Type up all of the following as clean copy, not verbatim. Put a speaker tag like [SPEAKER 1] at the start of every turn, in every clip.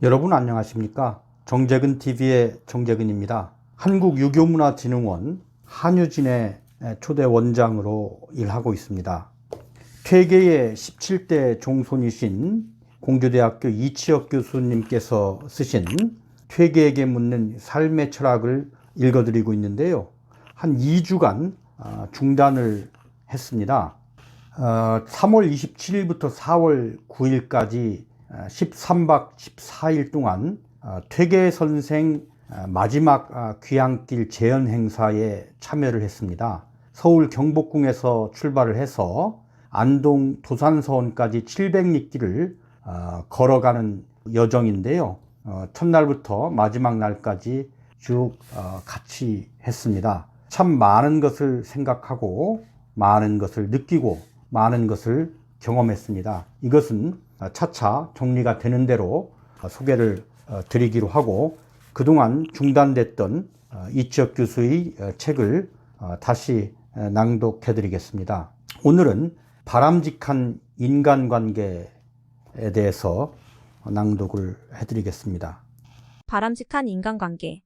[SPEAKER 1] 여러분 안녕하십니까? 정재근TV의 정재근입니다. 한국유교문화진흥원 한유진의 초대 원장으로 일하고 있습니다. 퇴계의 17대 종손이신 공주대학교 이치혁 교수님께서 쓰신 퇴계에게 묻는 삶의 철학을 읽어드리고 있는데요. 한 2주간 중단을 했습니다. 3월 27일부터 4월 9일까지 13박 14일 동안 퇴계 선생 마지막 귀향길 재현 행사에 참여를 했습니다. 서울 경복궁에서 출발을 해서 안동 도산서원까지 700리길을 걸어가는 여정인데요. 첫날부터 마지막 날까지 쭉 같이 했습니다. 참 많은 것을 생각하고 많은 것을 느끼고 많은 것을 경험했습니다. 이것은 차차 정리가 되는 대로 소개를 드리기로 하고, 그동안 중단됐던 이치혁 교수의 책을 다시 낭독해 드리겠습니다. 오늘은 바람직한 인간관계에 대해서 낭독을 해 드리겠습니다.
[SPEAKER 2] 바람직한 인간관계.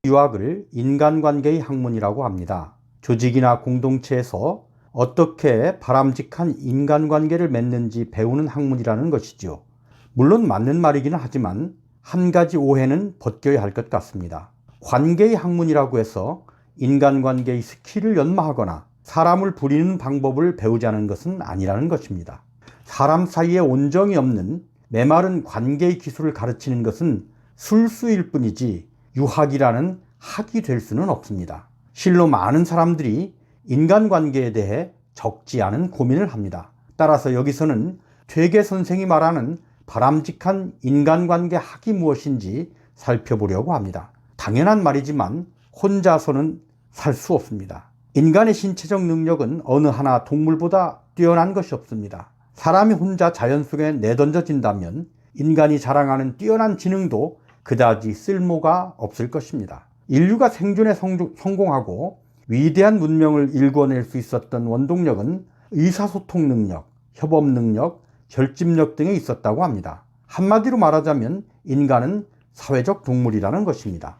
[SPEAKER 1] 유학을 인간관계의 학문이라고 합니다. 조직이나 공동체에서 어떻게 바람직한 인간관계를 맺는지 배우는 학문이라는 것이죠. 물론 맞는 말이기는 하지만 한 가지 오해는 벗겨야 할 것 같습니다. 관계의 학문이라고 해서 인간관계의 스킬을 연마하거나 사람을 부리는 방법을 배우자는 것은 아니라는 것입니다. 사람 사이에 온정이 없는 메마른 관계의 기술을 가르치는 것은 술수일 뿐이지 유학이라는 학이 될 수는 없습니다. 실로 많은 사람들이 인간관계에 대해 적지 않은 고민을 합니다. 따라서 여기서는 퇴계 선생이 말하는 바람직한 인간관계 학이 무엇인지 살펴보려고 합니다. 당연한 말이지만 혼자서는 살 수 없습니다. 인간의 신체적 능력은 어느 하나 동물보다 뛰어난 것이 없습니다. 사람이 혼자 자연 속에 내던져진다면 인간이 자랑하는 뛰어난 지능도 그다지 쓸모가 없을 것입니다. 인류가 생존에 성공하고 위대한 문명을 일궈낼 수 있었던 원동력은 의사소통 능력, 협업 능력, 결집력 등에 있었다고 합니다. 한마디로 말하자면 인간은 사회적 동물이라는 것입니다.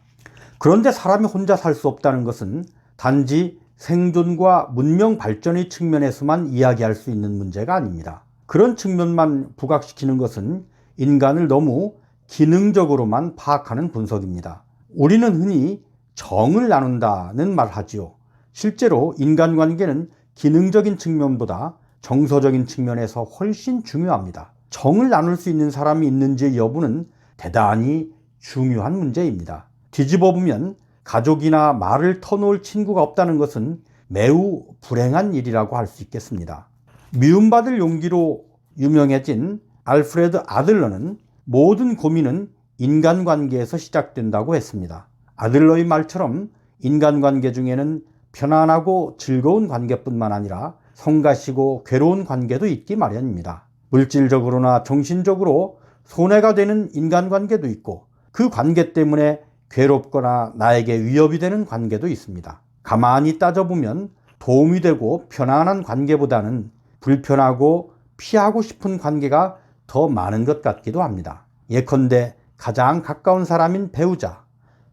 [SPEAKER 1] 그런데 사람이 혼자 살 수 없다는 것은 단지 생존과 문명 발전의 측면에서만 이야기할 수 있는 문제가 아닙니다. 그런 측면만 부각시키는 것은 인간을 너무 기능적으로만 파악하는 분석입니다. 우리는 흔히 정을 나눈다는 말을 하지요. 실제로 인간관계는 기능적인 측면보다 정서적인 측면에서 훨씬 중요합니다. 정을 나눌 수 있는 사람이 있는지 여부는 대단히 중요한 문제입니다. 뒤집어 보면 가족이나 말을 터놓을 친구가 없다는 것은 매우 불행한 일이라고 할 수 있겠습니다. 미움받을 용기로 유명해진 알프레드 아들러는 모든 고민은 인간관계에서 시작된다고 했습니다. 아들러의 말처럼 인간관계 중에는 편안하고 즐거운 관계뿐만 아니라 성가시고 괴로운 관계도 있기 마련입니다. 물질적으로나 정신적으로 손해가 되는 인간관계도 있고, 그 관계 때문에 괴롭거나 나에게 위협이 되는 관계도 있습니다. 가만히 따져보면 도움이 되고 편안한 관계보다는 불편하고 피하고 싶은 관계가 더 많은 것 같기도 합니다. 예컨대 가장 가까운 사람인 배우자,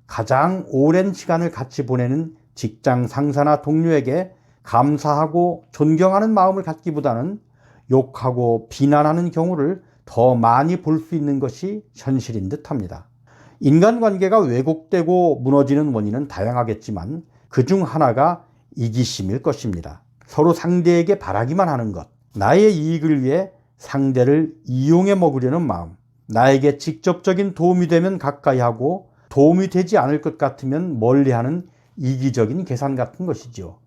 [SPEAKER 1] 가장 오랜 시간을 같이 보내는 직장 상사나 동료에게 감사하고 존경하는 마음을 갖기보다는 욕하고 비난하는 경우를 더 많이 볼 수 있는 것이 현실인 듯합니다. 인간관계가 왜곡되고 무너지는 원인은 다양하겠지만 그중 하나가 이기심일 것입니다. 서로 상대에게 바라기만 하는 것, 나의 이익을 위해 상대를 이용해 먹으려는 마음, 나에게 직접적인 도움이 되면 가까이 하고 도움이 되지 않을 것 같으면 멀리하는 이기적인 계산 같은 것이죠.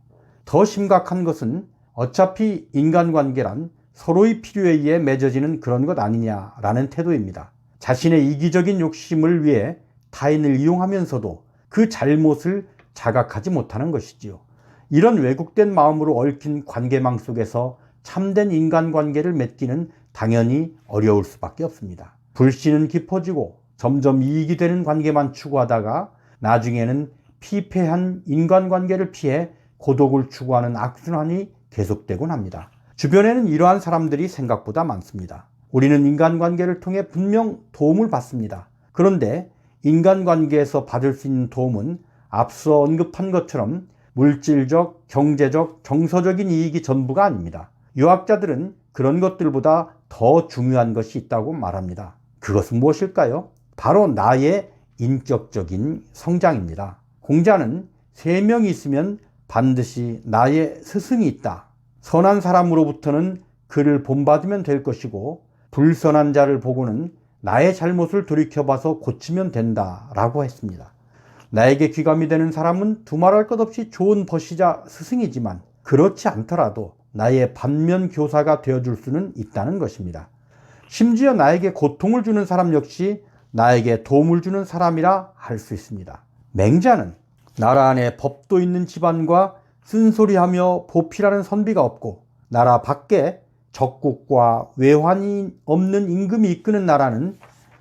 [SPEAKER 1] 더 심각한 것은 어차피 인간관계란 서로의 필요에 의해 맺어지는 그런 것 아니냐라는 태도입니다. 자신의 이기적인 욕심을 위해 타인을 이용하면서도 그 잘못을 자각하지 못하는 것이지요. 이런 왜곡된 마음으로 얽힌 관계망 속에서 참된 인간관계를 맺기는 당연히 어려울 수밖에 없습니다. 불신은 깊어지고 점점 이익이 되는 관계만 추구하다가 나중에는 피폐한 인간관계를 피해 고독을 추구하는 악순환이 계속되곤 합니다. 주변에는 이러한 사람들이 생각보다 많습니다. 우리는 인간관계를 통해 분명 도움을 받습니다. 그런데 인간관계에서 받을 수 있는 도움은 앞서 언급한 것처럼 물질적, 경제적, 정서적인 이익이 전부가 아닙니다. 유학자들은 그런 것들보다 더 중요한 것이 있다고 말합니다. 그것은 무엇일까요? 바로 나의 인격적인 성장입니다. 공자는 3명이 있으면 반드시 나의 스승이 있다. 선한 사람으로부터는 그를 본받으면 될 것이고 불선한 자를 보고는 나의 잘못을 돌이켜봐서 고치면 된다 라고 했습니다. 나에게 귀감이 되는 사람은 두말할 것 없이 좋은 버시자 스승이지만 그렇지 않더라도 나의 반면 교사가 되어줄 수는 있다는 것입니다. 심지어 나에게 고통을 주는 사람 역시 나에게 도움을 주는 사람이라 할 수 있습니다. 맹자는 나라 안에 법도 있는 집안과 쓴소리하며 보필하는 선비가 없고 나라 밖에 적국과 외환이 없는 임금이 이끄는 나라는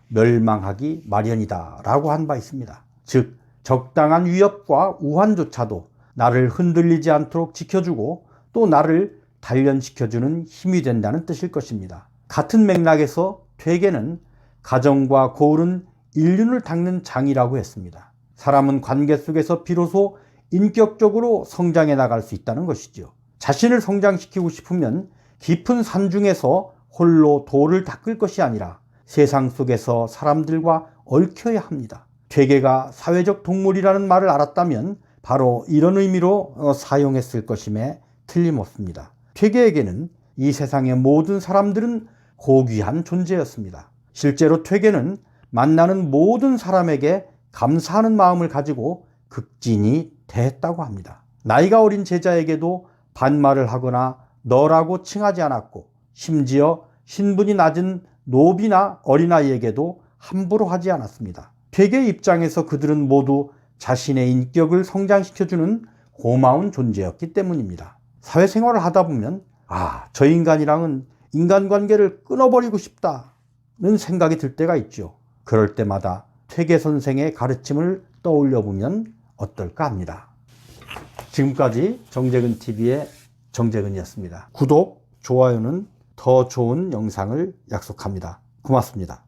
[SPEAKER 1] 멸망하기 마련이다 라고 한 바 있습니다. 즉 적당한 위협과 우환조차도 나를 흔들리지 않도록 지켜주고 또 나를 단련시켜주는 힘이 된다는 뜻일 것입니다. 같은 맥락에서 퇴계는 가정과 고을은 인륜을 닦는 장이라고 했습니다. 사람은 관계 속에서 비로소 인격적으로 성장해 나갈 수 있다는 것이죠. 자신을 성장시키고 싶으면 깊은 산중에서 홀로 돌을 닦을 것이 아니라 세상 속에서 사람들과 얽혀야 합니다. 퇴계가 사회적 동물이라는 말을 알았다면 바로 이런 의미로 사용했을 것임에 틀림없습니다. 퇴계에게는 이 세상의 모든 사람들은 고귀한 존재였습니다. 실제로 퇴계는 만나는 모든 사람에게 감사하는 마음을 가지고 극진히 대했다고 합니다. 나이가 어린 제자에게도 반말을 하거나 너라고 칭하지 않았고 심지어 신분이 낮은 노비나 어린아이에게도 함부로 하지 않았습니다. 퇴계의 입장에서 그들은 모두 자신의 인격을 성장시켜주는 고마운 존재였기 때문입니다. 사회생활을 하다 보면 저 인간이랑은 인간관계를 끊어버리고 싶다는 생각이 들 때가 있죠. 그럴 때마다 퇴계 선생의 가르침을 떠올려 보면 어떨까 합니다. 지금까지 정재근TV의 정재근이었습니다. 구독, 좋아요는 더 좋은 영상을 약속합니다. 고맙습니다.